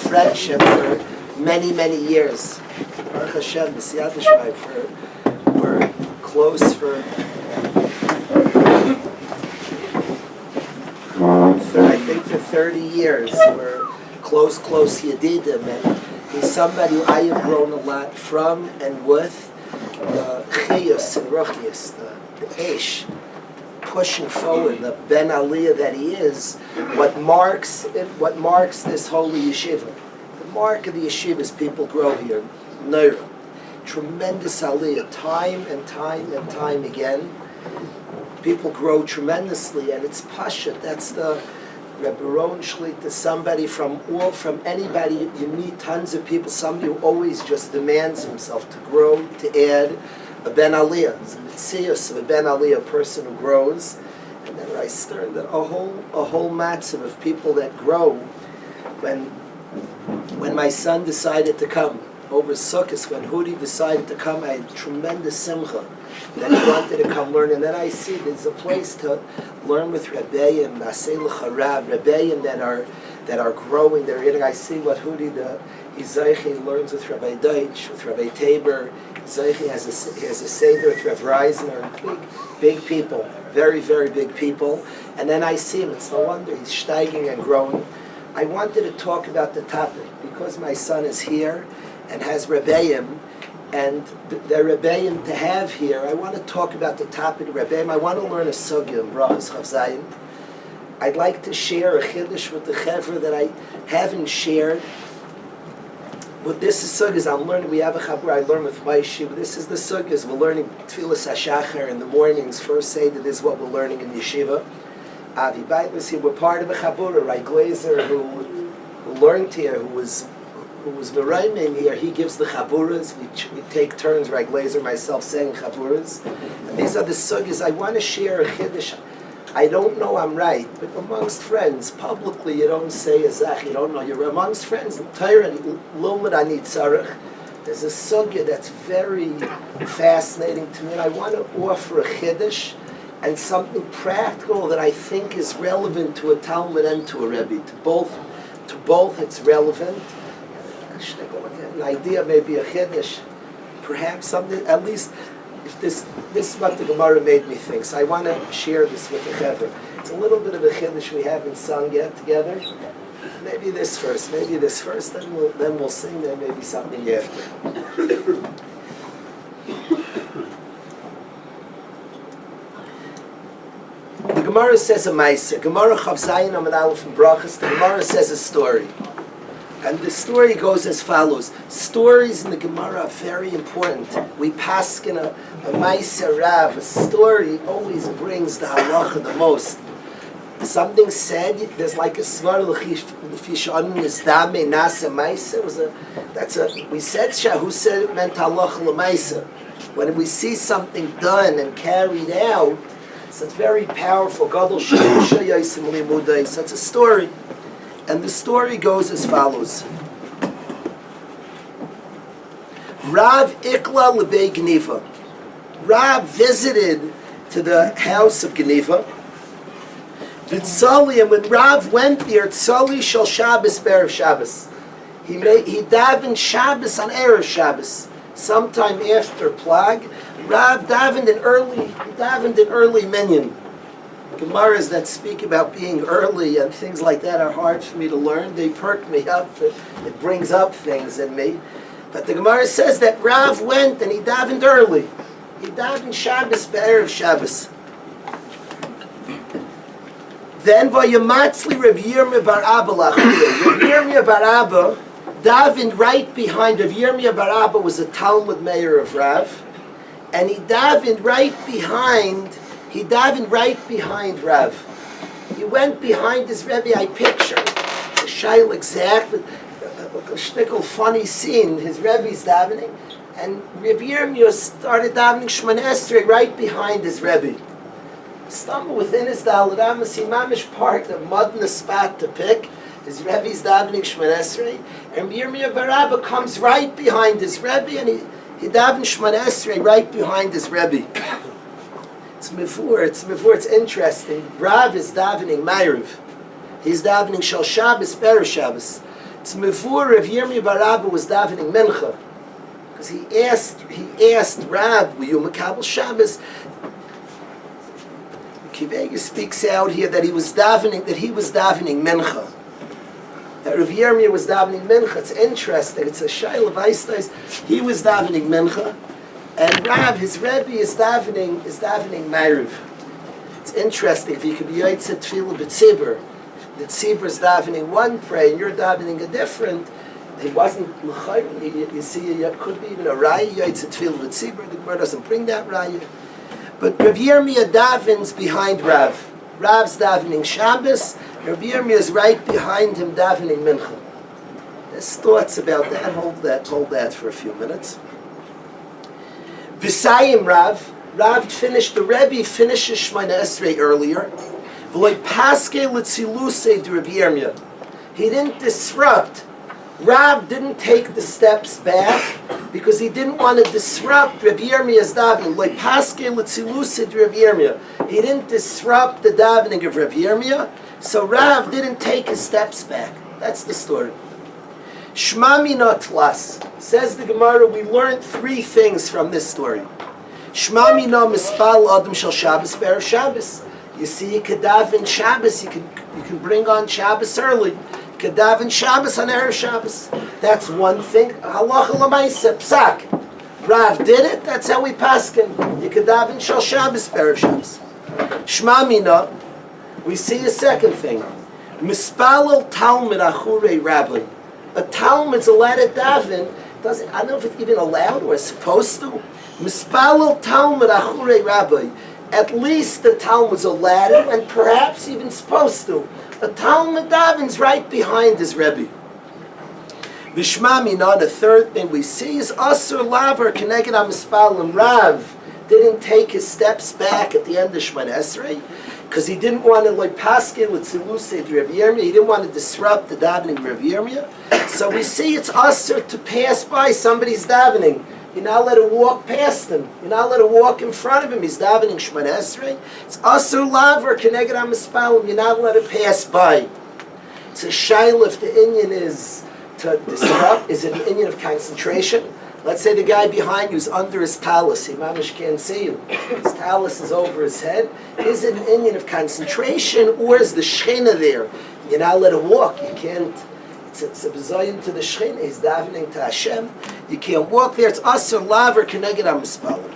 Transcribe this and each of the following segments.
friendship for many, many years. Baruch Hashem, b'siyat Yishmai, we're close for I think for 30 years. We're close Yedidim, and he's somebody who I have grown a lot from and with. The Chiyus and Ruchiyus, the Eish, pushing forward, the Ben Aliyah that he is, what marks this holy yeshiva. The mark of the yeshiva is people grow here. Neira. Tremendous Aliyah, time and time again. People grow tremendously, and it's Pashat. That's the Rabbi Ron Shlita, somebody from anybody. You meet tons of people, somebody who always just demands himself to grow, to add a Ben Aliyah. It's a mitzias of a Ben Aliyah, a person who grows. And then I learned that a whole matzah of people that grow. When my son decided to come, over Sukkot, when Hudi decided to come, I had tremendous simcha that he wanted to come learn. And then I see there's a place to learn with Rabbi and Rabbi that are growing. They're eating. I see what Hudi the Izaychi learns with Rabbi Deutsch, with Rabbi Tabor. Izaychi has a seder with Rav Reisner. Big people, very, very big people. And then I see him. It's no wonder he's steiging and growing. I wanted to talk about the topic because my son is here and has Rebbeim, and the Rebbeim to have here. I want to talk about the topic of Rebbeim. I want to learn a sugya in Brachas Chav Zayin. I'd like to share a chiddush with the chevra that I haven't shared. But this is sugyas I'm learning. We have a chabur I learn with my yeshiva. This is the sugyas we're learning. Tfilas HaShachar in the mornings. First Seder, this is what we're learning in yeshiva. Avi Bait was here. We're part of a chabur, Rai Glazer, who learned here, who was Meraimim here. He gives the chaburas. We take turns, Rai Glazer, myself, saying chaburas. And these are the sugyas. I want to share a chiddush. I don't know I'm right, but amongst friends, publicly you don't say azach, you don't know. You're amongst friends. There's a sugya that's very fascinating to me, and I want to offer a chiddush and something practical that I think is relevant to a Talmud and to a Rebbe. To both it's relevant. An idea, maybe a chiddush, perhaps something, at least if this is what the Gemara made me think. So I want to share this with the Chevra. It's a little bit of a chiddush we haven't sung yet together. Maybe this first, then we'll sing, then maybe something after. The Gemara says a Maisa. Gemara Chav Zayin Amud Aleph and Brachas. The Gemara says a story. And the story goes as follows. Stories in the Gemara are very important. We paskin a Maisa Rav. A story always brings the halacha the most. Something said, there's like a svar l'fishan nizdame nasa Maisa. We said who said it meant halacha l'maisa. When we see something done and carried out, so it's very powerful. Gadol shayaysim limudai. So it's a story. And the story goes as follows. Rav Ikla Lebei Gniva. Rav visited to the house of Gniva. V'tzali, and when Rav went there, Tzali shel Shabbos be'erev Shabbos. He davened Shabbos on Erev Shabbos. Sometime after Plag, Rav davened an early minyan. Gemaras that speak about being early and things like that are hard for me to learn. They perk me up. It brings up things in me. But the Gemara says that Rav went and he davened early. He davened Shabbos be'erev Shabbos. Then Vayamatzli Rabbi Yirmiyah bar Abba lachiyah. Rabbi Yirmiyah bar Abba davened right behind. Rabbi Yirmiyah bar Abba was a Talmud Meir of Rav, and he davened right behind. He davened right behind Rav. He went behind his Rebbe. I picture the shail exact, a shtickle funny scene. His Rebbe's davening, and Rabbi Yirmiyah started davening Shemona Esrei right behind his Rebbe. Stumble within his Daled Amos, he mamish parked a mud in the spot to pick. His Rebbe's davening Shemona Esrei, and Rabbi Yirmiyah bar Abba comes right behind his Rebbe, and he davened Shemona Esrei right behind his Rebbe. It's interesting. Rav is davening Ma'ariv. He's davening Shal Shabbos, Be'erev Shabbos. It's Mevur of Yirmiyah bar Rabbi was davening Mincha. Because he asked Rab, were you Makabel Shabbos? Kivega speaks out here that he was davening Mincha. That Rav Yirmiyah was davening Mincha. It's interesting. It's a Shail of Eistais. He was davening Mincha, and Rav, his Rebbe, is davening Ma'ariv. It's interesting. If you could be Yotzei Tefillah B'tzibur, the Tzibur is davening one prayer, and you're davening a different. It wasn't l'chayr. You see, it could be even a raya. Yotzei Tefillah B'tzibur. The Gemara doesn't bring that raya. But Rav Yirmiyah davens behind Rav. Rav's davening Shabbos. Rav Yirmiyah is right behind him davening Mincha. There's thoughts about that. Hold that for a few minutes. V'sayim Rav finished, the Rebbe finishes Shemona Esrei earlier. V'loy paske l'tzilusei de Rav Yirmiyah. He didn't disrupt. Rav didn't take the steps back because he didn't want to disrupt Rav Yirmiyah's davening. Like paske l'tzilusei de Rav Yirmiyah. He didn't disrupt the davening of Rav Yirmiyah, so Rav didn't take his steps back. That's the story. Shma mina tlas. Says the Gemara, we learned three things from this story. Shma mina mispal adam shel Shabbos be'erev Shabbos. You see, you could daven Shabbos. You can bring on Shabbos early. You could daven Shabbos on erev Shabbos. That's one thing. Halacha l'maaseh psak. Rav did it. That's how we paskin. You could daven shel Shabbos be'erev Shabbos. Shma mina. We see a second thing. Mispalel talmid achure rabbi. A talmid's allowed to daven. I don't know if it's even allowed or supposed to. Mispalel talmid achure rabbi. At least the talmid's allowed to, and perhaps even supposed to. A talmid davens right behind his rebbe. V'shma mina. The third thing we see is asur laver keneged hamispalel. Rav didn't take his steps back at the end of Shemona Esrei, because he didn't want to like paskin with tzilusei to Rav Yirmiyah. He didn't want to disrupt the davening of Rav Yirmiyah. So we see it's usher to pass by somebody's davening. You're not allowed to walk past him. You're not allowed to walk in front of him. He's davening Shemona Esrei. It's usher laver keneged hamispalim. You're not allowed to pass by. It's a shayla if the inyan is to disrupt. Is it an inyan of concentration? Let's say the guy behind you is under his talus. He mamish can't see you. His talus is over his head. Is it an inyan of concentration, or is the shechina there? You're not allowed to walk. You can't. It's a bezayin to the shechina. He's davening to Hashem. You can't walk there. It's asur laver keneged hamispalim.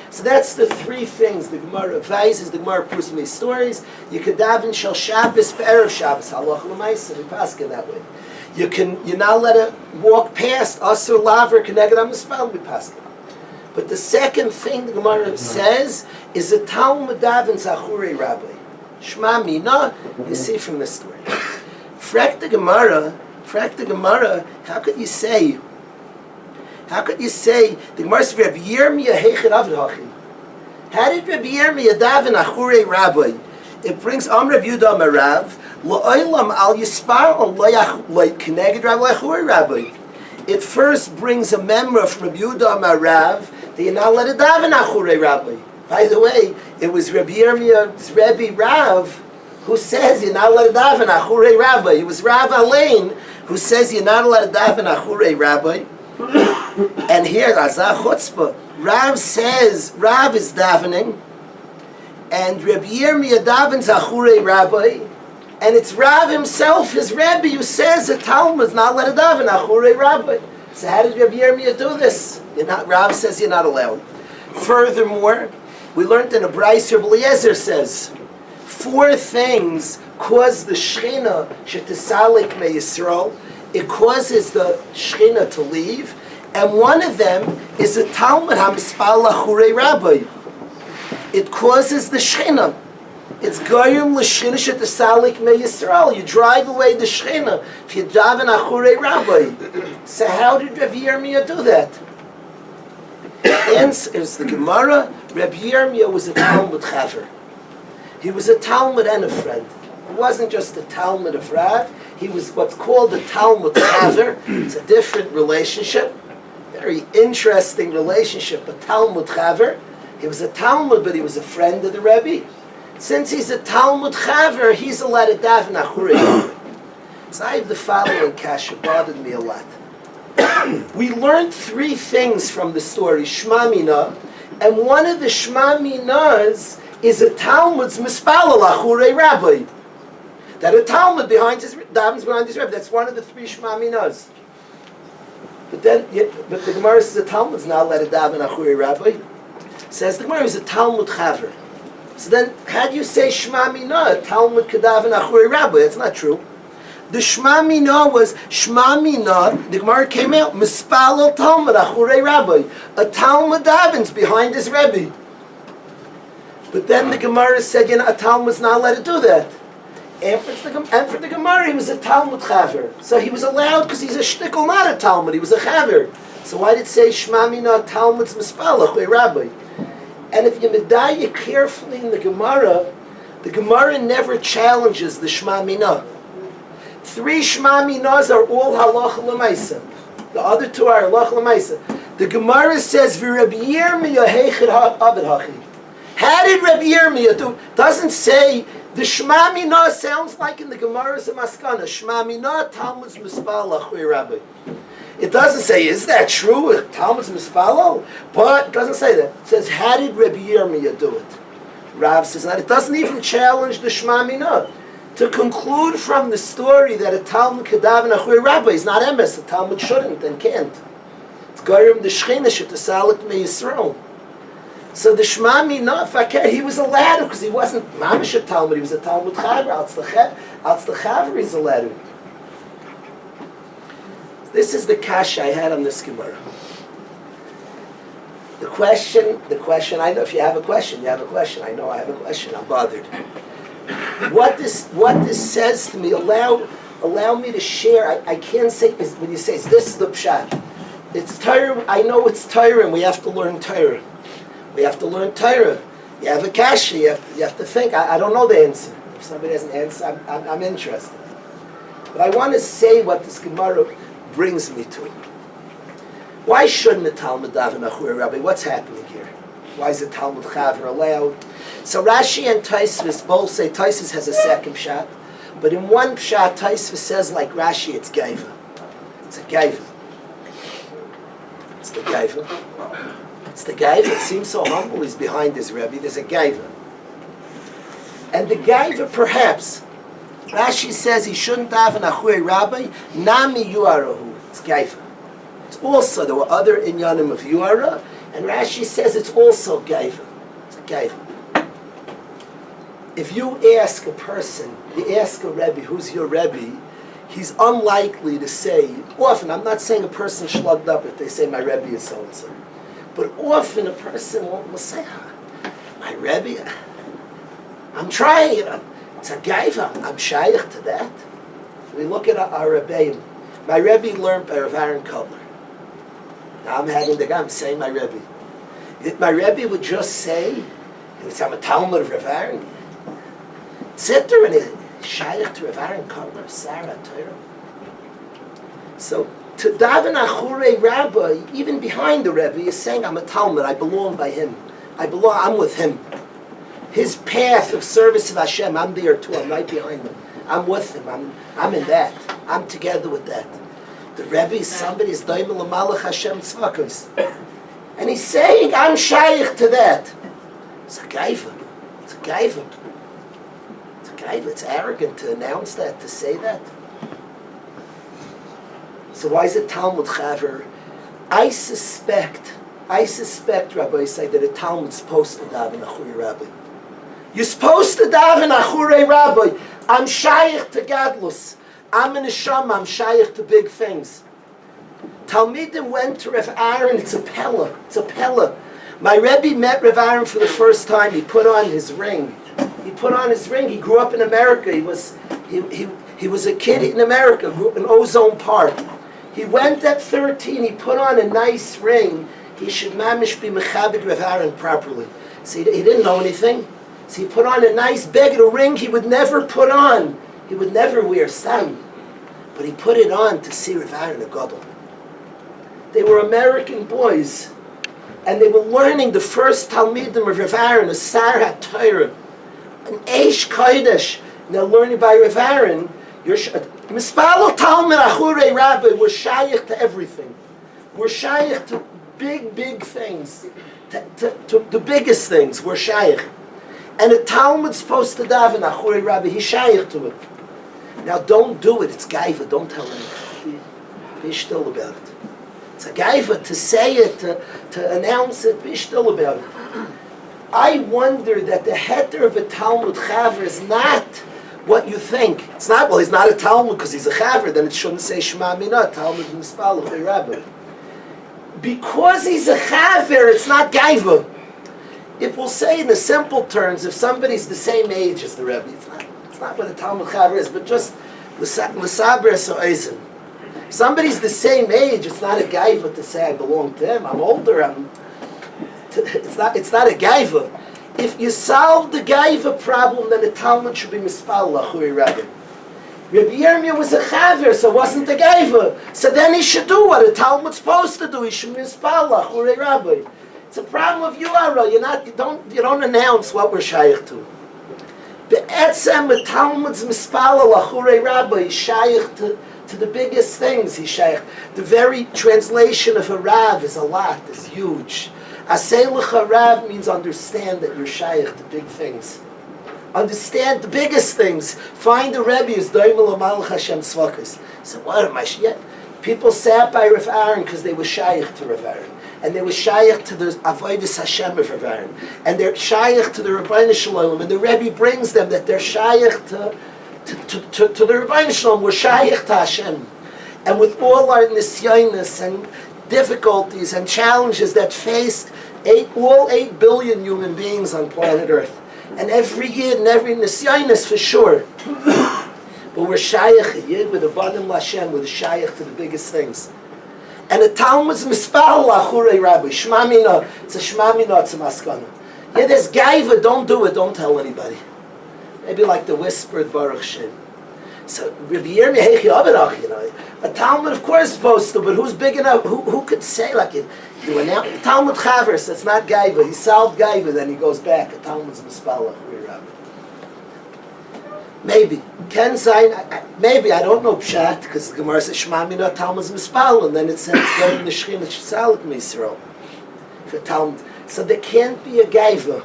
So that's the three things the Gemara advises. The Gemara proves me stories. You could daven shel Shabbos be'erev Shabbos. Halacha l'maaseh. We paskin that way. You're not allowed to walk past asur laver keneged hamispalim. We paskin. But the second thing the Gemara says is a talmid davens achure rabbi. Shma mina. You see from this story. Frak the Gemara. How could you say the Gemara says Rabbi Yirmiyah heichad avid hachi? How did Rabbi Yirmiyah daven achure rabbi? It brings Rabbi Yudah Marav la'olam al yispar lo keneged rabbi achure rabbi. It first brings a memory from Rabbi Yudah Marav that you're not allowed to daven achure rabbi. By the way, it was Rabbi Yirmiyah's Rebbe Rav who says you're not allowed to daven achure rabbi. It was Rav Alein who says you're not allowed to daven achure rabbi. And here, Azah Chutzpah, Rav says, Rav is davening, and Rabbi Yirmiyah davens achure rabbi, and it's Rav himself, his Rebbe, who says a talmid is not allowed to daven achure rabbi. So how did Rabbi Yirmiyah do this? Rav says you're not allowed. Furthermore, we learned in a Bryce, Rabbi Eliezer says, 4 things cause the Shechina shetisalik me Yisrael. It causes the Shechina to leave, and one of them is a talmid hamispal achure rabbi. It causes the Shechina. It's goyim l'shina shetisalik me Yisrael. You drive away the Shechina if you daven achure rabbi. So how did Rabbi Yirmiyah do that? The answer is the Gemara. Rabbi Yirmiyah was a talmid chaver. He was a talmid and a friend. He wasn't just a talmid of Rav. He was what's called a talmid chaver. It's a different relationship. Very interesting relationship, a talmid chaver. He was a talmid, but he was a friend of the Rebbe. Since he's a talmid chaver, he's allowed to daven achure rabbi. So I have the following kasha, bothered me a lot. We learned three things from the story, Shema Mina, and one of the Shema Minas is a Talmud's Mispalel Achure Rabbi. That a Talmud davens behind his Rabbi. That's one of the three Shema Minas. But the Gemara says the Talmud's not let a daven Achure Rabbi. Says the Gemara is a Talmud Chaver. So then, how do you say Shema Mina? A Talmud Kedaven Achure Rabbi. That's not true. The Shema Mina was Shema Mina. The Gemara came out Mispalel Talmud Achure Rabbi. A Talmud davens behind his Rebbe. But then the Gemara said, a Talmud's not allowed to do that. And for the Gemara, he was a Talmud Chaver. So he was allowed because he's a shtickle, not a Talmud. He was a Chaver. So why did it say Shema Mina Talmud's Mispalel Achure Rabbi? And if you medaya carefully in the Gemara never challenges the Shema Mina. Three Shema Minas are all halacha l'maisa. The other two are halacha l'maisa. The Gemara says, "V'Rabbi Yirmiyah heichad ha'avad hachi." How did Rabbi Yirmiyah do? Doesn't say the Shema Mina sounds like in the Gemara's a maskana. Shema Mina Talmud's mispalel achure Rabbi. It doesn't say, is that true? Talmud's mispalel? But it doesn't say that. It says, how did Rabbi Yirmiyah do it? Rav says that. It doesn't even challenge the Shema Mina. To conclude from the story that a Talmud kedaven achure Rabbi is not emes, a Talmud shouldn't and can't. It's goyim the Shechina shetasalik me Yisrael. So the Shema Mina, he was allowed to, because he wasn't mamish a Talmud, he was a Talmud Chaver, als the Chaver he's allowed to. This is the kasha I had on this Gemara. The question, I know if you have a question, you have a question. I know I have a question, I'm bothered. What this says to me, allow me to share. I can't say, when you say, this is the pshat. It's Torah, I know it's Torah, and we have to learn Torah. We have to learn Torah. You have a kasha, you have to think. I don't know the answer. If somebody has an answer, I'm interested. But I want to say what this Gemara brings me to. Why shouldn't the Talmud daven achure Rabbi? What's happening here? Why is the Talmud Chaver allowed? So Rashi and Tosfos both say Tosfos has a second pshat, but in one pshat Tosfos says like Rashi, it's geiva. It's a geiva. It's the geiva. It's the geiva. It seems so humble. He's behind his Rebbe. There's a geiva. And the geiva, perhaps, Rashi says he shouldn't daven achure Rabbi. Nami yuarahu. It's geiva. It's also, there were other inyanim of yuara, and Rashi says it's also geiva. It's a geiva. If you ask a person, you ask a Rebbe, who's your Rebbe, he's unlikely to say, often, I'm not saying a person shlugged up if they say my Rebbe is so-and-so, but often a person will say, my Rebbe, I'm trying it, it's a geiva, I'm shaykh to that. We look at our Rebbeim. My Rebbe learned by Rav Aaron Kobler. Now I'm saying my Rebbe. If my Rebbe would just say, I'm a Talmud of Rav Aaron, sit there and shaykh to Rav Aaron Kobler, Sarah Torah. So to daven achure Rabbi, even behind the Rebbe, is saying I'm a Talmud. I belong by him. I'm with him. His path of service of Hashem, I'm there too. I'm right behind him. I'm with him. I'm in that. I'm together with that. The Rebbe is somebody is daimel l'malach Hashem tzvakos, and he's saying I'm shaykh to that. It's a geiva. It's a geiva. It's arrogant to announce that, to say that. So why is it Talmud Chaver? I suspect, Rabbi, say that a Talmud's supposed to daven achure Rabbi. You're supposed to daven achure Rabbi. I'm shaykh to gadlus. I'm in a neshama. I'm shaykh to big things. Talmidim went to Rav Aaron. It's a pella. My Rebbe met Rav Aaron for the first time. He put on his ring. He grew up in America. He was a kid in America, grew up in Ozone Park. He went at 13, he put on a nice ring. He should mamish be mechabed Rav Aaron properly. See, he didn't know anything. So he put on a nice beged, a ring he would never put on. He would never wear stam. But he put it on to see Rav Aaron a gadol. They were American boys. And they were learning the first Talmidim of Rav Aaron, a Sarah Torah, an Eish Kodesh. And they're learning by Rav Aaron. Mispalo Talmud Achure Rabbi, we're shaykh to everything. We're shaykh to big things, to the biggest things. We're shaykh. And a Talmud's supposed to daven Achure Rabbi, he's shaykh to it. Now don't do it, it's gaiva, don't tell anybody. Be still about it. It's a gaiva to say it, to announce it, be still about it. I wonder that the heter of a Talmud Chaver is not what you think. It's not, well, he's not a Talmud because he's a Chaver, then it shouldn't say Shema Minah, Talmud Mispal Achure Rabbi. Because he's a Chaver, it's not gaiva. If we'll say in the simple terms, if somebody's the same age as the Rebbe, it's not what a Talmud Chaver is, but just l'saber so'ezen. If somebody's the same age, it's not a gaiva to say I belong to him. I'm older. It's not a gaiva. If you solve the gaiva problem, then the Talmud should be mispal Achure Rabbi. Rabbi Yirmiyah was a chaver, so it wasn't a gaiva. So then he should do what a Talmud's supposed to do. He should mispal Achure Rabbi. It's a problem of you, Ara. You don't announce what we're shaykh to. Be'etzem, the Talmud's mispal Achure Rabbi. He's shaykh to the biggest things. He's shaykh. The very translation of a rav is a lot. Is huge. Asay l'cha rav means understand that you're shaykh to big things. Understand the biggest things. Find the Rebbe who's doimel amalach Hashem tzvakas. So what am I? Yeah. People sat by Rav Aaron because they were shaykh to Rav Aaron. And they were shaykh to the avodas Hashem of Rav Aaron. And they're shaykh to the Rabbi Shalom. And the Rebbe brings them that they're shaykh to the Rabbi Shalom. We're shaykh to Hashem. And with all our nisyonos and difficulties and challenges that face all 8 billion human beings on planet Earth. And every yid and every nisyonos for sure. But we're shaykh, a yid with a badim l'Hashem, with a shaykh to the biggest things. And the Talmud's mispal Achure Rabbi, Shema Minah, it's a Shema Minah, it's a maskana. Yeah, there's gaiva, don't do it, don't tell anybody. Maybe like the whispered Baruch Shem. So Rabbi Yirmiyah Heichi Avedach, you know, a Talmud of course is supposed to, but who's big enough? Who could say like it? Talmud Chaver, so it's not gaiva. He solved gaiva, then he goes back. A Talmud's mispal Achure Rabbi. Maybe. Ken Zayin, maybe, I don't know Pshat, because the Gemara says Shema Minah Talmud's mispal, and then it says go in the Shechina Shesalik Misrael. For Talmud. So there can't be a gaiva.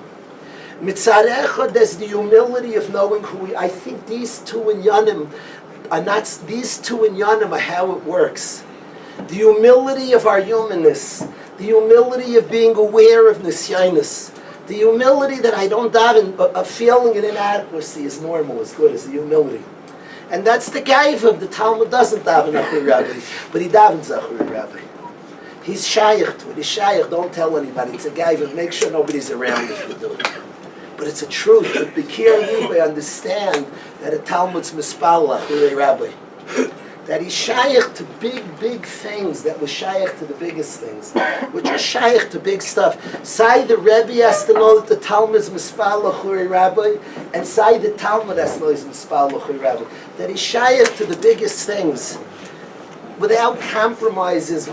Mitzad Echad, there's the humility of knowing who we. I think these two in Yanim are not. These two in Yanim are how it works. The humility of our humanness, the humility of being aware of nisyonos, the humility that I don't daven, a feeling of inadequacy is normal, is good, is the humility. And that's the gaiva of the Talmud doesn't daven Achure Rabbi, but he davens Achure Rabbi. He's shaykh to it. He's shaykh, don't tell anybody. It's a gaiva, make sure nobody's around if you do it. But it's a truth. But B'kir Yibay understand that a Talmud's mispal Achure Rabbi. That he's shaykh to big things, that was shaykh to the biggest things, which are shaykh to big stuff. Sai the Rebbe has to know that the Talmud is mispal Achure Rabbi, and Sai the Talmud has to know he's mispal Achure Rabbi. That he's shaykh to the biggest things, without compromises,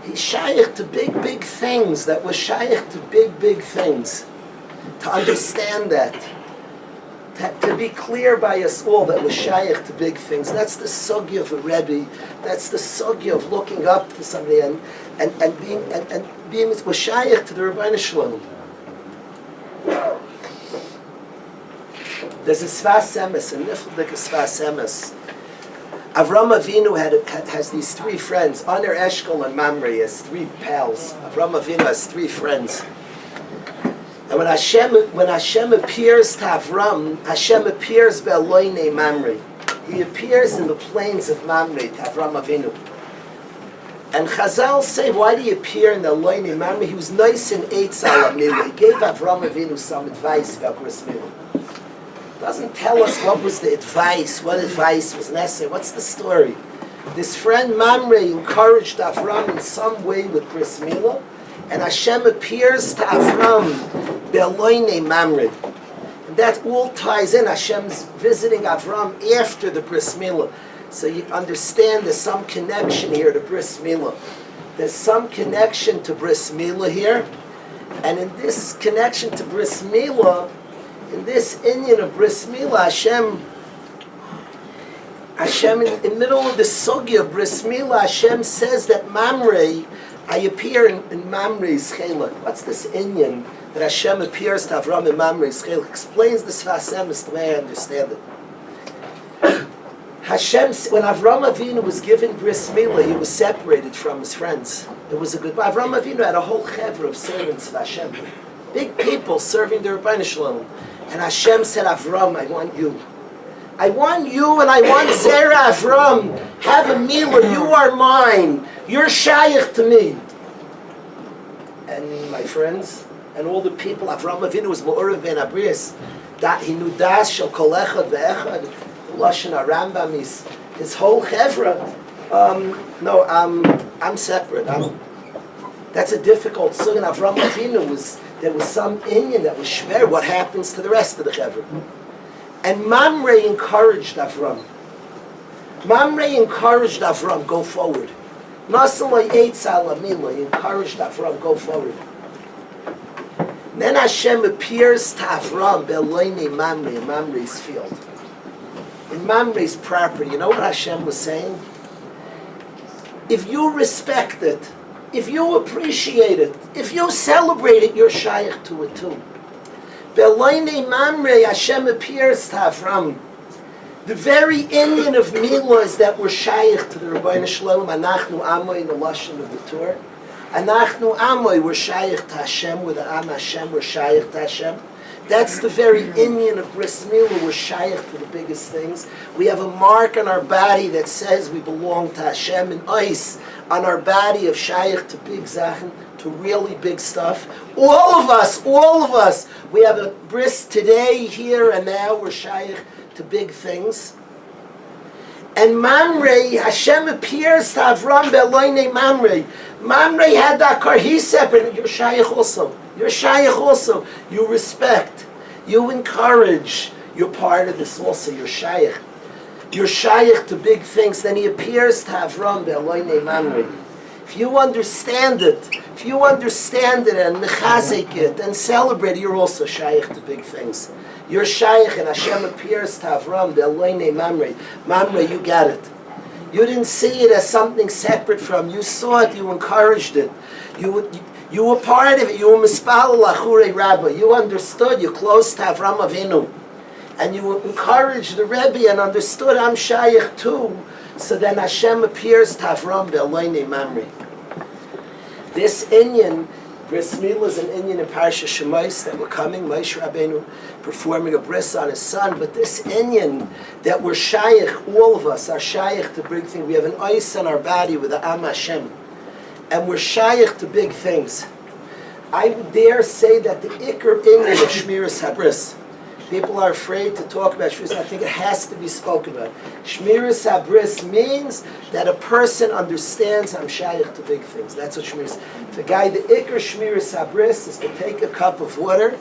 he's shaykh to big things, that was shaykh to big things. To understand that. To be clear by us all that we're shaykh to big things. That's the sugya of a Rebbe. That's the sugya of looking up to somebody and being we're shaykh to the Rabbi Shalom. There's a Sfas Emes, a niflik Sfas Emes. Avram Avinu has these 3 friends. Aner, Eshkol, and Mamre has 3 pals. Avram Avinu has 3 friends. And when Hashem appears to Avram, Hashem appears be'Eloinei Mamre. He appears in the plains of Mamre to Avram Avinu. And Chazal say, why did he appear in the Eloinei Mamre? He was nice in Eitz al Amila. He gave Avram Avinu some advice about Bris Milah. Doesn't tell us what was the advice, what advice was necessary. What's the story? This friend Mamre encouraged Avram in some way with Bris Milah. And Hashem appears to Avram be'Eloinei Mamre. And that all ties in. Hashem's visiting Avram after the Bris Milah. So you understand there's some connection here to Bris Milah. There's some connection to Bris Milah here. And in this connection to Bris Milah, in this inyan of Bris Milah, Hashem, in the middle of the sugya, Bris Milah, Hashem says that Mamrei, I appear in Mamrei's Chelak. What's this Inyan that Hashem appears to Avram in Mamrei's Chelak? Explains this Fasem is the way I understand it. Hashem, when Avram Avinu was given Bris Milah, he was separated from his friends. It was a good. Avram Avinu had a whole chevra of servants of Hashem, big people serving the Rabbi Shalom. And Hashem said, Avram, I want you. I want you and I want Zera Avram. Have a milah. You are mine. You're shaykh to me. And my friends and all the people, Avram Avinu was Ma'urav ben Abrias. That he knew das shel kol echad ve'echad. Lashon Rambam is his whole chevra. No, I'm separate. That's a difficult sugan. Avram Avinu there was some Indian that was shver. What happens to the rest of the chevra? And Mamrei encouraged Avram. Mamrei encouraged Avram, go forward. Nasalai eitz alamila, he encouraged Avram, go forward. And then Hashem appears to Avram, Beloini Mamrei, in Mamrei's field. In Mamrei's property, you know what Hashem was saying? If you respect it, if you appreciate it, if you celebrate it, you're shaykh to it too. Beloini Mamrei, Hashem appears to Avram. The very Indian of Milah that were shaykh to the Rabbi Shalom, Anachnu Amoy in the Lashon of the Torah. Anachnu Amoy were shaykh to Hashem, with the Am Hashem were shaykh to Hashem. That's the very Indian of Bris Milah, we're shaykh to the biggest things. We have a mark on our body that says we belong to Hashem, and ice on our body of shaykh to big zachen, to really big stuff. All of us, we have a bris today, here and now, we're shaykh to big things. And Mamrei, Hashem appears to Avram Beloine Mamrei. Mamrei had that car, he's separate, you're shaykh also. You're shaykh also. You respect, you encourage, you're part of this also, you're shaykh. You're shaykh to big things. Then he appears to Avram Beloine Mamrei. If you understand it and mechazik it and celebrate it, you're also shaykh to big things. You're shaykh, and Hashem appears to Avram, the Eloine Mamrei. Mamrei, you got it. You didn't see it as something separate from. You saw it, you encouraged it. You were part of it. You were mispal lachure Rabbi. You understood, you're close to Avram Avinu. And you encouraged the Rebbe and understood I'm shaykh too. So then Hashem appears to Avram, the Eloine Mamrei. This Inyan, Bris Milah is an Inyan in Parsha Shemais that we're coming, Moshe Rabbeinu performing a bris on his son, but this Inyan that we're shaykh, all of us are shaykh to big things. We have an ice on our body with the Am Hashem, and we're shaykh to big things. I would dare say that the Iker Inyan of Shmiras HaBris, people are afraid to talk about Shmiras. I think it has to be spoken about. Shmiras HaBris means that a person understands I'm shaykh to big things. That's what Shmiras. The guy, the Iker Shmiras HaBris is to take a cup of water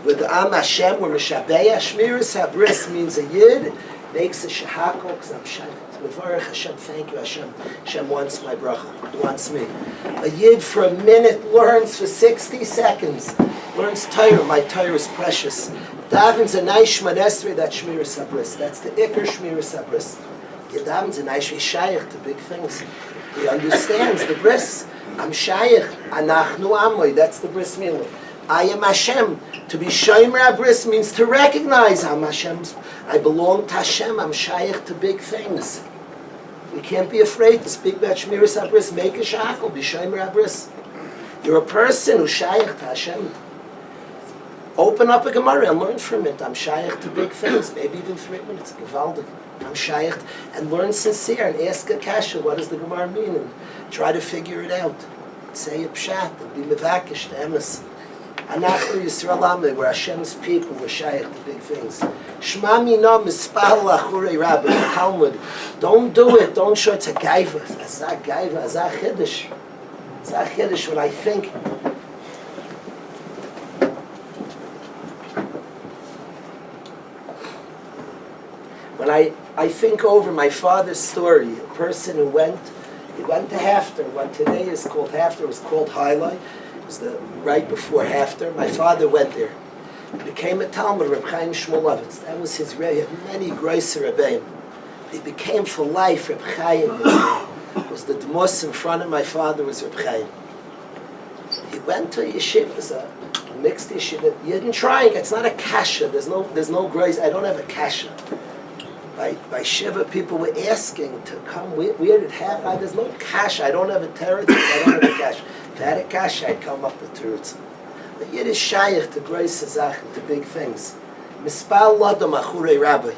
with the Am Hashem or Mishabeya. Shmiras HaBris means a Yid makes a shahakol because I'm shaykh. Mevarach Hashem, thank you Hashem. Hashem wants my bracha, wants me. A Yid for a minute learns for 60 seconds. Learns Torah. My Torah is precious. Davins a nice Shmanesri, that Shmiras HaBris. That's the Iker Shmiras HaBris. Davins a nice shaykh to big things. He understands the bris. I'm shaykh. Anachnu Amoy. That's the Bris Milah. I am Hashem. To be Shomer HaBris means to recognize I'm Hashem's. I belong to Hashem. I'm shaykh to big things. We can't be afraid to speak about Shmiras HaBris. Make a shakal. Be Shomer HaBris. You're a person who's shaykh to Hashem. Open up a Gemara and learn from it. I'm shaykh to big things. Maybe even 3 minutes. Gewaldig. I'm shaykh. And learn sincere and ask a kasha. What does the Gemara mean? And try to figure it out. Say a pshat and be mevakish to emes. Anachnu Yisrael Ameh, where Hashem's people were shaykh to big things. Shema mina mispal lachure Rabbi, Talmud. Don't do it. Don't show it's a gaiva. It's a gaiva. It's a chiddush. It's a chiddush when I think. When I think over my father's story, a person who went to Haftar. What today is called Haftar was called Highlight. It was right before Haftar. My father went there. He became a Talmud, Reb Chaim Shmulevitz. That was his Rebbe. He had many Groiser Rebbeim. He became for life Reb Chaim. Was the demos in front of my father was Reb Chaim. He went to Yeshivas, a mixed yeshiva. Yidden trying, it's not a kasha. There's no grace. I don't have a kasha. By Shiva, people were asking to come. Where did it happen? There's no kasha. I don't have a territory. I don't have a kasha. If I had a kasha, I'd come up with teretz. The Yid is shaykh to grace to big things. Mispal ladam achure Rabbi.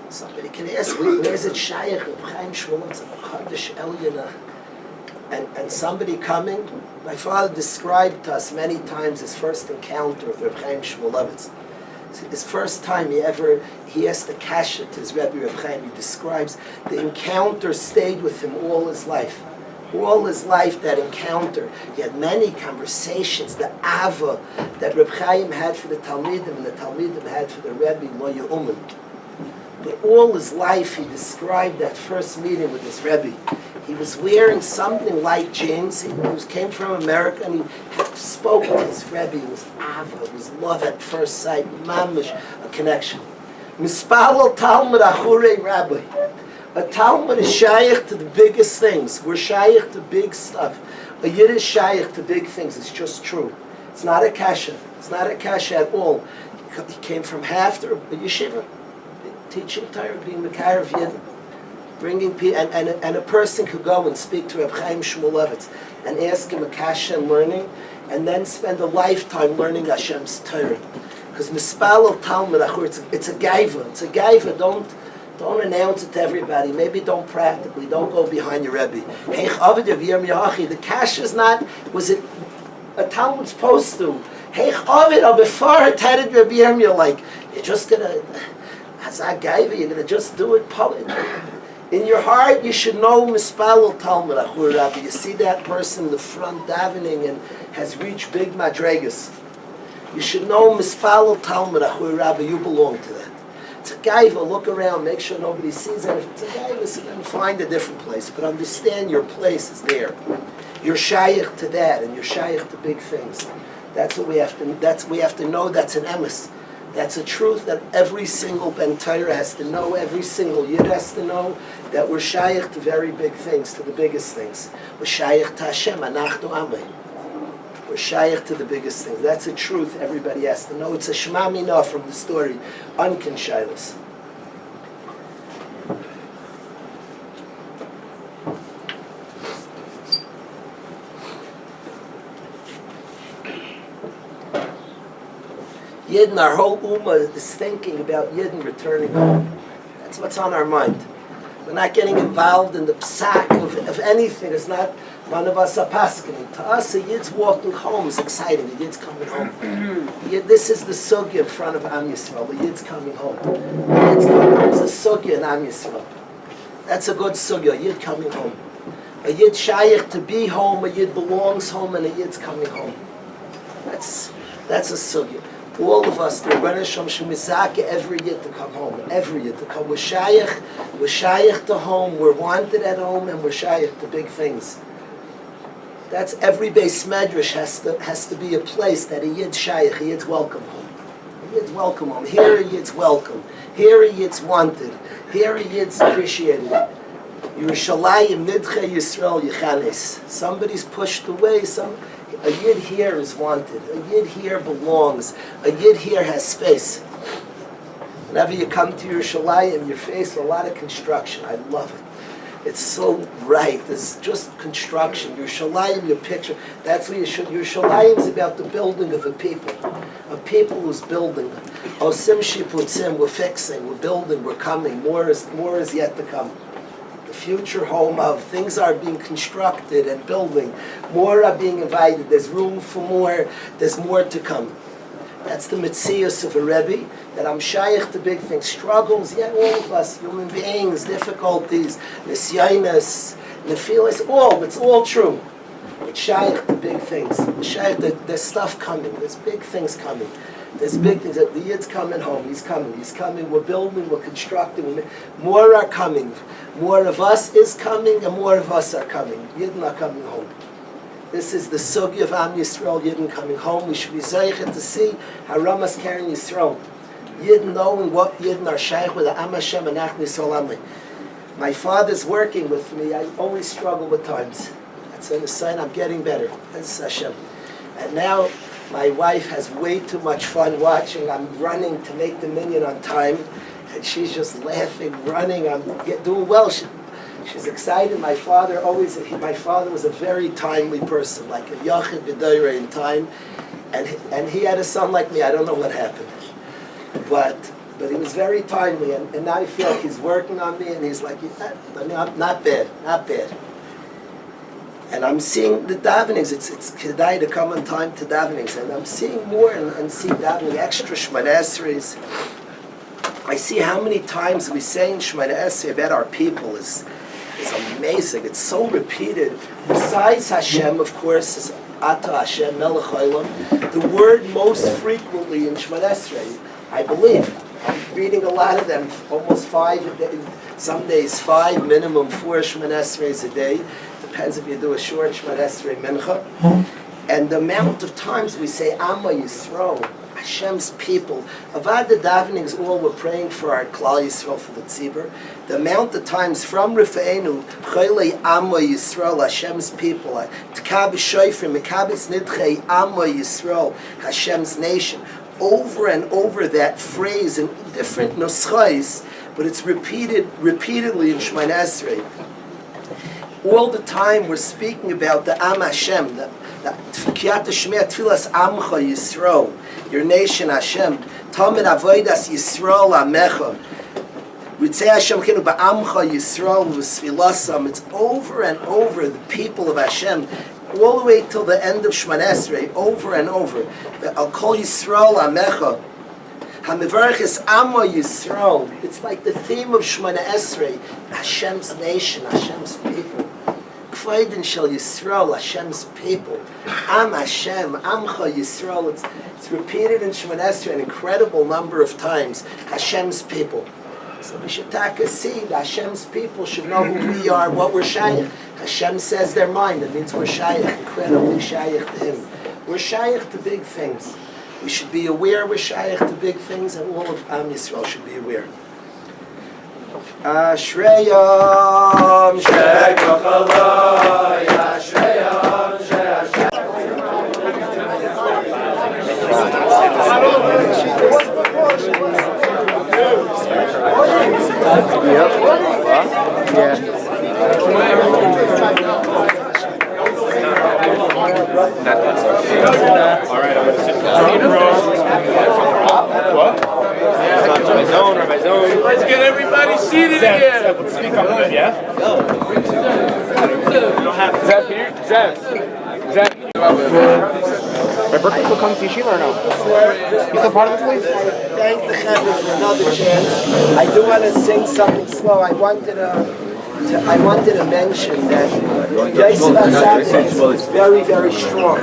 Somebody can ask, where's it shaykh? Chaim Shmuel, it's a Kaddish Elyana. And somebody coming, my father described to us many times his first encounter with Reb Chaim Shmulevitz. His first time he asked the kasha to his Rebbe Reb Chaim. He describes the encounter stayed with him all his life. All his life, that encounter. He had many conversations, the ava that Reb Chaim had for the Talmidim and the Talmidim had for the Rebbe, Lo Ye'umen. But all his life he described that first meeting with his Rebbe. He was wearing something like jeans. He came from America and he spoke to his Rebbe. It was ava, it was love at first sight, mamish, a connection. Mispalel Talmud Achure Rabbi. A Talmud is shaykh to the biggest things. We're shaykh to big stuff. A Yid is shaykh to big things. It's just true. It's not a kasha. It's not a kasha at all. He came from Hafter, a yeshiva, teaching Torah, being the Mekar of Yid, bringing people, and a person could go and speak to Reb Chaim Shmulevitz and ask him a kasha and learning, and then spend a lifetime learning Hashem's Torah. Because Mispalel Talmud Achur, it's a gaiva. It's a gaiva. Don't announce it to everybody. Maybe don't practically. Don't go behind your Rebbe. The kasha is not. Was it a Talmud supposed to? Hey, Chavid, or before it had Rabbi Yirmiyah, like you're just gonna, as a gaiva, you're gonna just do it public. In your heart, you should know Mispalel Talmud Achur Rabbi. You see that person in the front davening and has reached big madregas. You should know Mispalel Talmud Achur Rabbi. You belong to that. It's a gaiva. Look around, make sure nobody sees it. If it's a gaiva, so then find a different place. But understand your place is there. You're shaykh to that, and you're shaykh to big things. That's what we have to. We have to know. That's an emes. That's a truth that every single Ben Torah has to know. Every single Yid has to know that we're shaykh to very big things, to the biggest things. We're shaykh to Hashem. Anachnu Amei. We're shaykh to the biggest things. That's a truth everybody has to know. It's a shema mina from the story. Unkin Shilas. Yidden, our whole ummah is thinking about Yidden returning home. That's what's on our mind. We're not getting involved in the psak of anything. It's not one of us are paskening. To us, a Yid's walking home is exciting. A Yid's coming home. This is the sugya in front of Am Yisrael. A Yid's coming home. A Yid's coming home is a sugya in Am Yisrael. That's a good sugya. A Yid coming home. A Yid shaykh to be home. A Yid belongs home, and a Yid's coming home. That's a sugya. All of us, the Rebbeinu Shem Shemizake, every Yid to come home. Every Yid to come. We're shaykh to home. We're wanted at home, and we're shaykh to big things. That's every base medrash has to be a place that a Yid's shaykh, a Yid's welcome home. A Yid's welcome home. Here a Yid's welcome. Here a Yid's wanted. Here a Yid's appreciated. Yerushalayim nidche Yisrael yichanes. Somebody's pushed away. A Yid here is wanted. A Yid here belongs. A Yid here has space. Whenever you come to Yerushalayim, you face a lot of construction. I love it. It's so bright. There's just construction. Yerushalayim, your picture. That's what you should. Yerushalayim is about the building of a people who's building. Osim shiputzim, we're fixing, we're building, we're coming. More is yet to come. The future home of things are being constructed and building. More are being invited. There's room for more. There's more to come. That's the mitzias of a Rebbe, that I'm shaykh to big things. Struggles, yeah, all of us, human beings, difficulties, nisyanas, nefilas, it's all true. It's shaykh to big things. There's stuff coming. There's big things coming. There's big things. The Yid's coming home. He's coming. We're building. We're constructing. More are coming. More of us is coming, and more of us are coming. Yidden are coming home. This is the sugya of Am Yisrael. Yidden coming home. We should be zeichet to see how Ramas carrying Yisrael. Yidden knowing what Yidden are shaykh with the Am Hashem and Achni Yisrael Amli. my father's working with me. I always struggle with times. That's a sign I'm getting better. That's Hashem. And now my wife has way too much fun watching. I'm running to make the minyan on time, and she's just laughing, running. I'm doing well. She's excited. My father was a very timely person, like a yachid b'doyrei in time, and he had a son like me. I don't know what happened, but he was very timely, and now I feel like he's working on me, and he's like, not bad. And I'm seeing the davenings. It's kedai to come on time to davenings, and I'm seeing more and see davening extra Shemona Esreis. I see how many times we say in Shemona Esrei about our people is amazing. It's so repeated. Besides Hashem, of course, is Ata Hashem Melech Haolam. The word most frequently in Shemona Esrei, I believe. I'm reading a lot of them, almost 5 a day. Some days 5, minimum 4 Shemona Esreis a day. Depends if you do a short Shemona Esrei mincha. And the amount of times we say Amma Yisrael, Hashem's people. Avad the davenings, all we're praying for our Klal Yisrael, for the Tzibur. The amount of times from Rifeinu, Chaylei Amma Yisrael, Hashem's people, Tkab Shoifrim, Mekabis Nidchei Amma Yisrael, Hashem's nation. Over and over that phrase in different nuschais, but it's repeatedly in Shemona Esrei. All the time we're speaking about the Am Hashem, the Kiyat Shmei Tfilas Amcha Yisrael, your nation Hashem, Tamid Avodas Yisrael Amecha. We'd say Hashem Kinu Ba'amcha Yisrael V'Sfilasam. It's over and over the people of Hashem, all the way till the end of Shemona Esrei, over and over. I'll call Yisrael Amecha. HaMevarech is Amma Yisrael. It's like the theme of Shemona Esrei, Hashem's nation, Hashem's people. K'vaydin Shel Yisrael, Hashem's people. Am Hashem, Amcha Yisrael. It's repeated in Shemona Esrei an incredible number of times. Hashem's people. So we should take a seed. Hashem's people should know who we are, what we're shayach. Hashem says they're mine. That means we're shayach, incredibly shayach to Him. We're shayach to big things. We should be aware we're shayach to big things, and all of Am Yisrael should be aware. Ashreyam, Shekach Alay, Ashreyam, Shekach All right, I'm going to sit down. What? Rabbi Zone. Let's get everybody seated again. Let's speak up a bit, yeah? Zeb, here? Zeb. My birthday still comes to Yeshiva or no? You still part of this, please? Thank the Chevra for another chance. I do want to sing something slow. I wanted to mention that Yeshivas is very, very strong.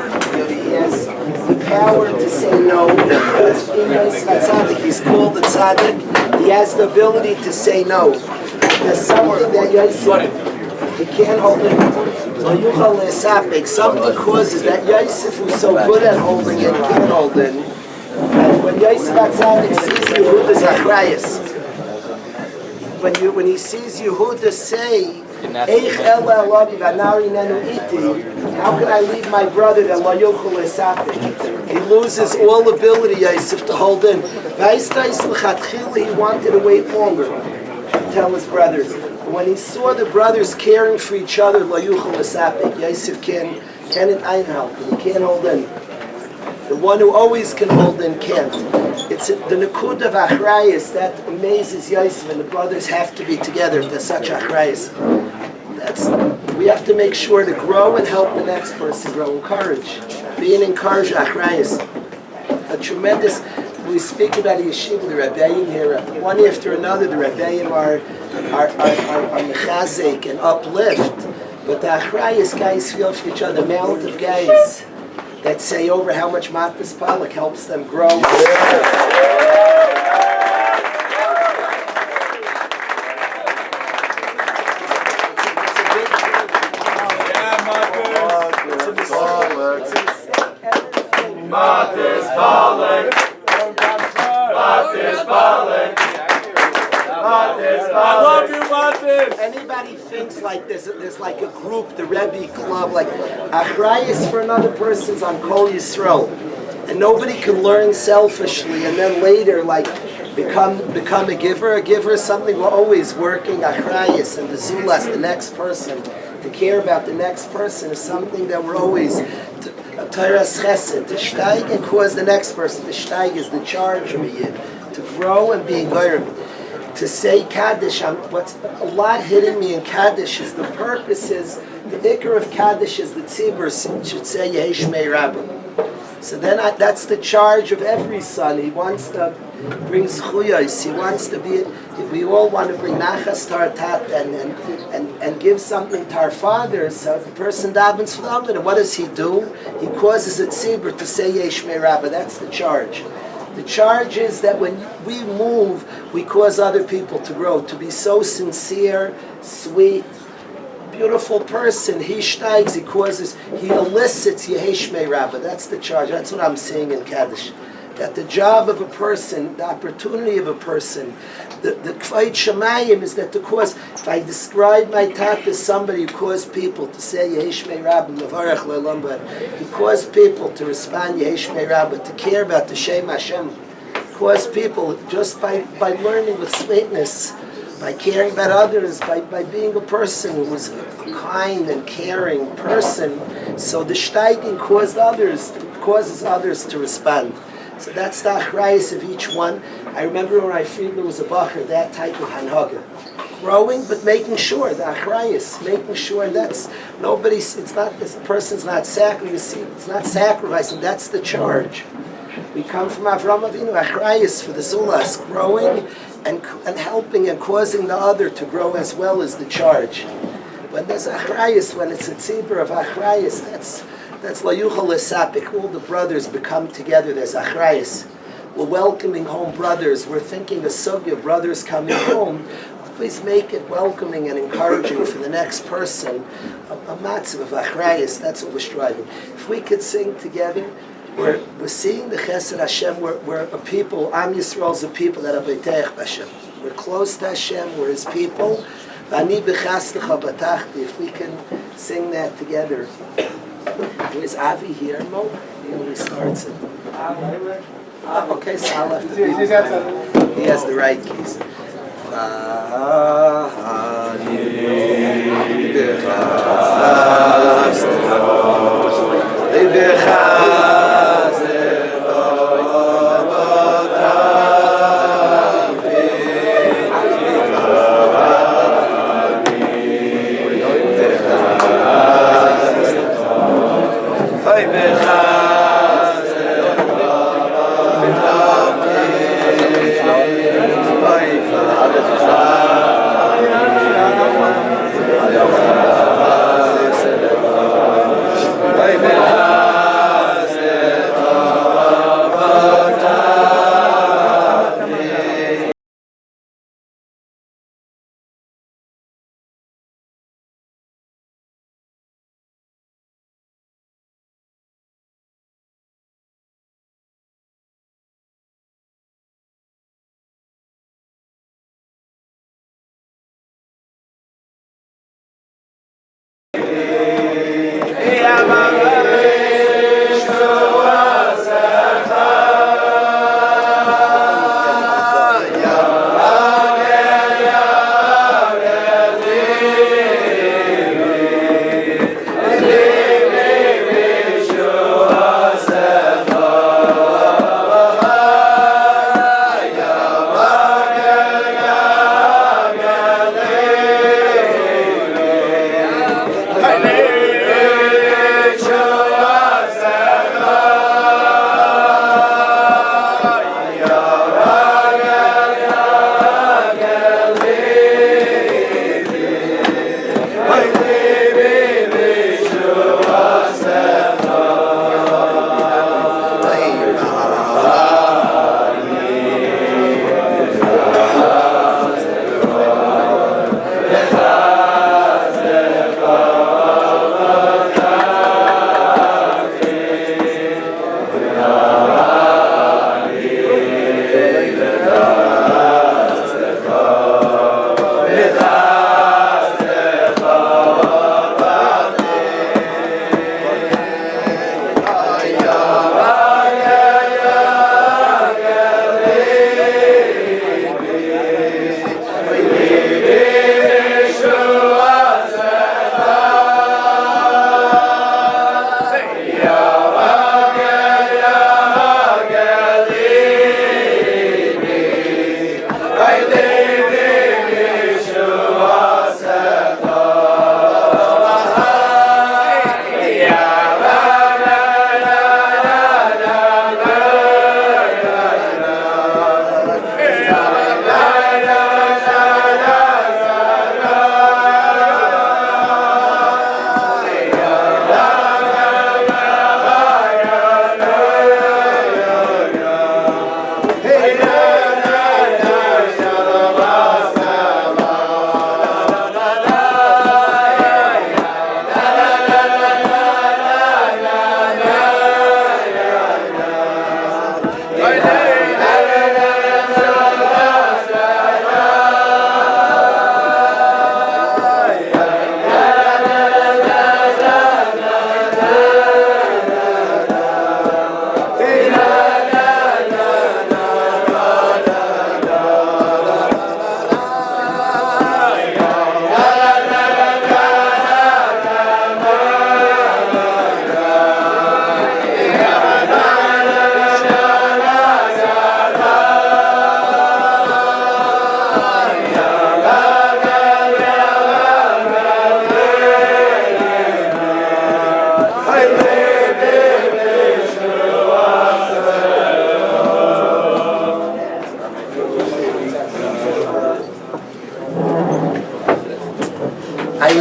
He has the power to say no. He's called the tzaddik. He has the ability to say no. There's something that Yosef, he can't hold it. Something causes that Yosef, who's so good at holding it, can't hold it. And when Yosef Atzadik sees Yehuda's achrayas, when he sees Yehuda say, how can I leave my brother that la yochel esapik? He loses all ability, Yosef, to hold in. He wanted to wait longer to tell his brothers. When he saw the brothers caring for each other, la yochel esapik, Yosef can't einhalten. He can't hold in. The one who always can hold in can't. It's the Nakud of Achrayas that amazes Yosef, and the brothers have to be together. There's such Achrayas. We have to make sure to grow and help the next person grow. Encourage. Being encouraged, Achrayas. A tremendous, we speak about the Yeshiva, the Rabbeim here, one after another, the Rabbeim are mechazik and uplift. But the Achrayas guys feel for each other, the amount of guys that say over how much Matas Palak helps them grow. Matas Palak. I love you, Matas. anybody thinks like there's like a group, the Rebbe club, like Achrayus for another person's on Kol Yisrael, and nobody can learn selfishly and then later like become a giver. A giver is something we're always working. Achrayus and the Zulas, the next person, to care about the next person is something that we're always. Torah's chesed, to steig and cause the next person. To steig is the charge of a yid, to grow and be goyim. To say Kaddish, what's a lot hitting me in Kaddish is the purpose is, the ikar of Kaddish is the tzibur should say Yehi Shmei Rabbi. So then that's the charge of every son. He wants to bring zchuyos. He wants to be. We all want to bring nachas to our tat and give something to our fathers. So the person davens for them, and what does he do? He causes a tzibur to say Yehi Shmei Rabbi. That's the charge. The charge is that when we move, we cause other people to grow, to be so sincere, sweet, beautiful person. He steigs, he causes, he elicits Yehi Shmei Rabbi. That's the charge. That's what I'm seeing in Kaddish. That the job of a person, the opportunity of a person, the K'vayit Shemayim is that to cause, if I describe my tat as somebody who caused people to say Yehi Shmei Rabbi, Mevarech Le'olam Ba'ad, he caused people to respond Yehi Shmei Rabbi, to care about the Shem Hashem, caused people just by learning with sweetness, by caring about others, by being a person who was a kind and caring person. So the steiging causes others to respond. So that's the achrayus of each one. I remember when I Friedman was a bacher, that type of hanhaga. Growing, but making sure, the achrayus, making sure, and that's, it's not, this person's not sacrificing, it's not sacrificing, that's the charge. We come from Avram Avinu, achrayus for the zulas, growing and helping and causing the other to grow as well as the charge. When there's achrayus, when it's a tzibur of achrayus, that's la yuchal esapik. All the brothers become together. There's achrayus. We're welcoming home brothers. We're thinking a sugya, brothers coming home. Please make it welcoming and encouraging for the next person. A matzav of achrayus. That's what we're striving. If we could sing together, we're seeing the chesed Hashem. We're a people. Am Yisrael's a people that are beiteich Hashem. We're close to Hashem. We're His people. Ani b'chastecha batachti. If we can sing that together. Where's Avi here, Mo? He always starts it. Okay, so I'll have to be. He has the right keys.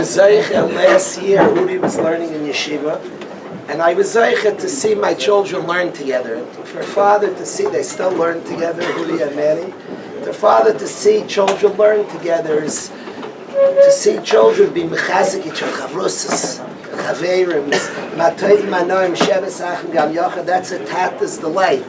was zeicha last year. Udi was learning in yeshiva, and I was zeicha to see my children learn together. For a father to see they still learn together, Udi and Manny. For a father to see children learn together is to see children be mechazik each other, chavrusas, chaveirim, matayv manoim, sheves achim gam yochad. That's a tata's delight.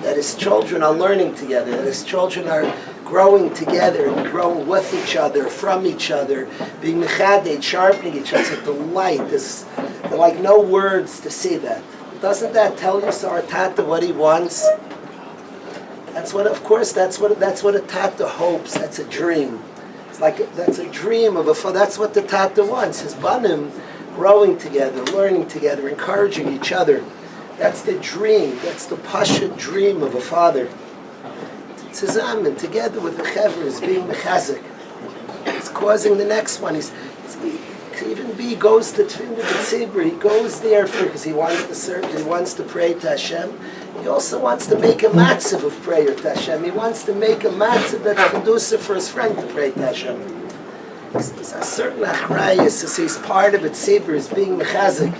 That his children are learning together. That his children are growing together and growing with each other, from each other, being mechaded, sharpening each other. It's a delight. There's like no words to see that. Doesn't that tell you, so our tata, what he wants? That's what, of course, that's what a tata hopes. That's a dream. It's like that's a dream of a. That's what the tata wants. His banim growing together, learning together, encouraging each other. That's the dream. That's the pasha dream of a father. Tzazamen, together with the chevers, being mechazik. He's causing the next one. Even B goes to Tfinder B'tzibur. He goes there because he wants to serve, he wants to pray to Hashem. He also wants to make a matzav of prayer to Hashem. He wants to make a matzav that's conducive for his friend to pray to Hashem. There's a certain achrayus, as he's part of it, Tzibur, is being mechazik.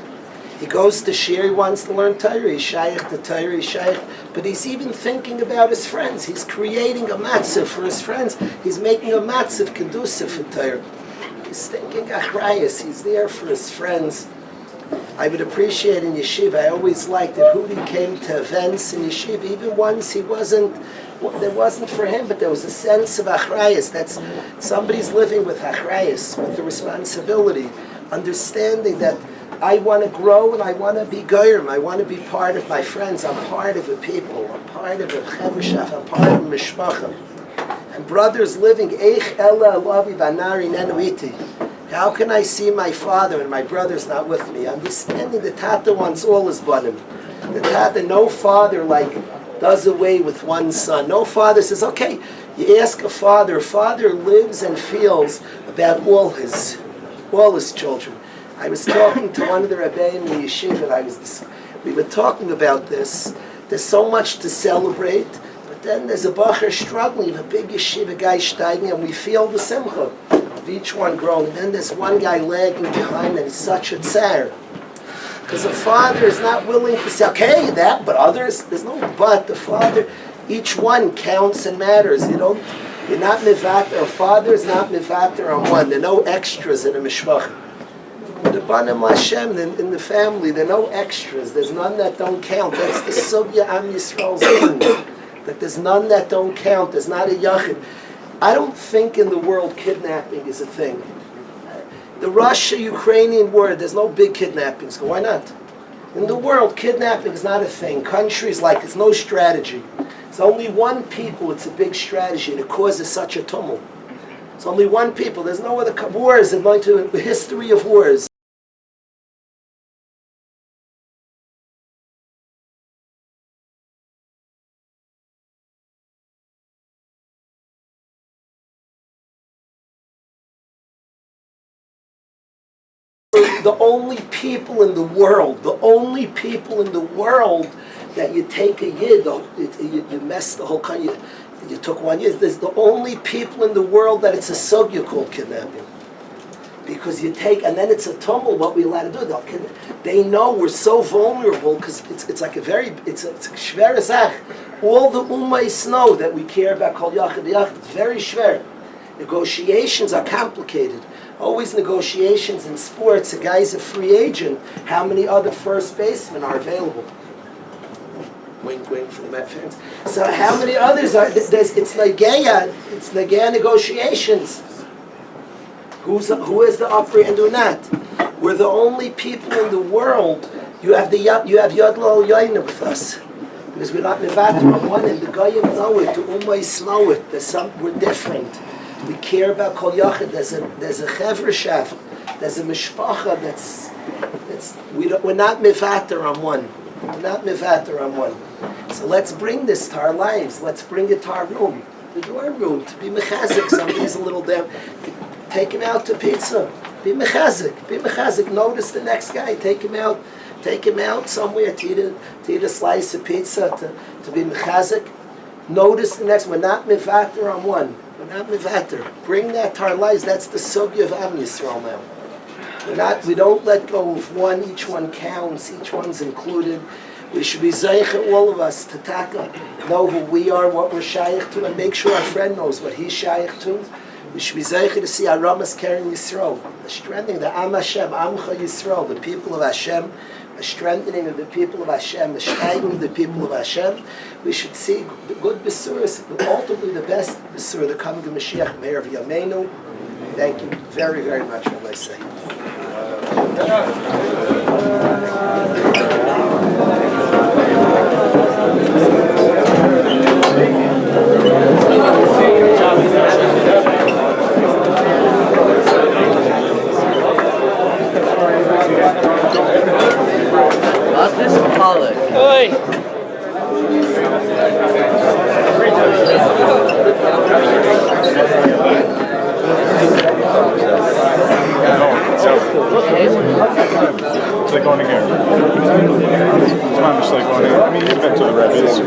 He goes to Shir, he wants to learn Torah, he's shaykh to Torah, he's shaykh, but he's even thinking about his friends. He's creating a matzav for his friends. He's making a matzav conducive for Torah. He's thinking achrayus, he's there for his friends. I would appreciate in yeshiva, I always liked it, Hudi came to events in yeshiva, even once there wasn't for him, but there was a sense of achrayus. That's somebody's living with achrayus, with the responsibility, understanding that I want to grow and I want to be goyim. I want to be part of my friends. I'm part of a people. I'm part of a chevrishaf. I'm part of a mishpacha. And brothers living, eich ela alavi vanari nenuiti. How can I see my father and my brother's not with me? Understanding the tata wants all his banim. The tata, no father does away with one son. No father says, okay, you ask a father lives and feels about all his children. I was talking to one of the Rabbi in the yeshiva, we were talking about this. There's so much to celebrate, but then there's a bacher struggling, you have a big yeshiva guy steiging, and we feel the simcha of each one growing. And then there's one guy lagging behind, and it's such a tsar. Because the father is not willing to say, okay, that, but others, there's no but. The father, each one counts and matters. You're not mivater, a father is not mivater on one. There are no extras in a mishpach. The Banim Hashem in the family, there are no extras. There's none that don't count. That's the Sugya Am Yisrael's thing. That there's none that don't count. There's not a yachid. I don't think in the world kidnapping is a thing. The Russia-Ukrainian war, there's no big kidnappings. Why not? In the world, kidnapping is not a thing. Countries it's no strategy. It's only one people, it's a big strategy, and it causes such a tumult. It's only one people. There's no other wars in the history of wars. The only people in the world that you take a yid, you mess the whole country, you took 1 year. There's the only people in the world that it's a sugya called kidnapping. Because you take, and then it's a tumult, what we allowed to do. They know we're so vulnerable, because it's like it's a shver zach. All the ummahs know that we care about kol yachid yachid. It's very shver. Negotiations are complicated. Always negotiations in sports. A guy's a free agent. How many other first basemen are available? Wink, wink for the Met fans. So how many others are? It's Nagaya negotiations. Who is the operator and do not? We're the only people in the world. You have Yad Lo Yoina with us. Because we're not Nevatim on one end. The Goyim know it. The Ummahs know it. We're different. We care about Kol Yachid. There's a Chevrishaf. There's a Mishpacha we're not Mevater on one. We're not Mevater on one. So let's bring this to our lives. Let's bring it to our room. The dorm room. To be mechazik. Somebody's a little down. Take him out to pizza. Be mechazik. Be mechazik. Notice the next guy. Take him out somewhere to eat a slice of pizza, to be mechazik. Notice the next one. We're not mevater on one. We're not mevater. Bring that to our lives. That's the sugya of Am Yisrael now. We don't let go of one. Each one counts. Each one's included. We should be zeicha, all of us, to know who we are, what we're shaykh to, and make sure our friend knows what he's shaykh to. We should be zeicha to see our Ramas carrying Yisrael, the strengthening, the Am Hashem, Amcha Yisrael, the people of Hashem, the strengthening of the people of Hashem, the strengthening of the people of Hashem. We should see the good Besuras, ultimately the best Besur, the coming of Mashiach, Meir of Yameinu. Thank you very, very much for what I say. Not this Kalish. It's like going again. It's not just like going again. I mean, you've been to the Rabbi's.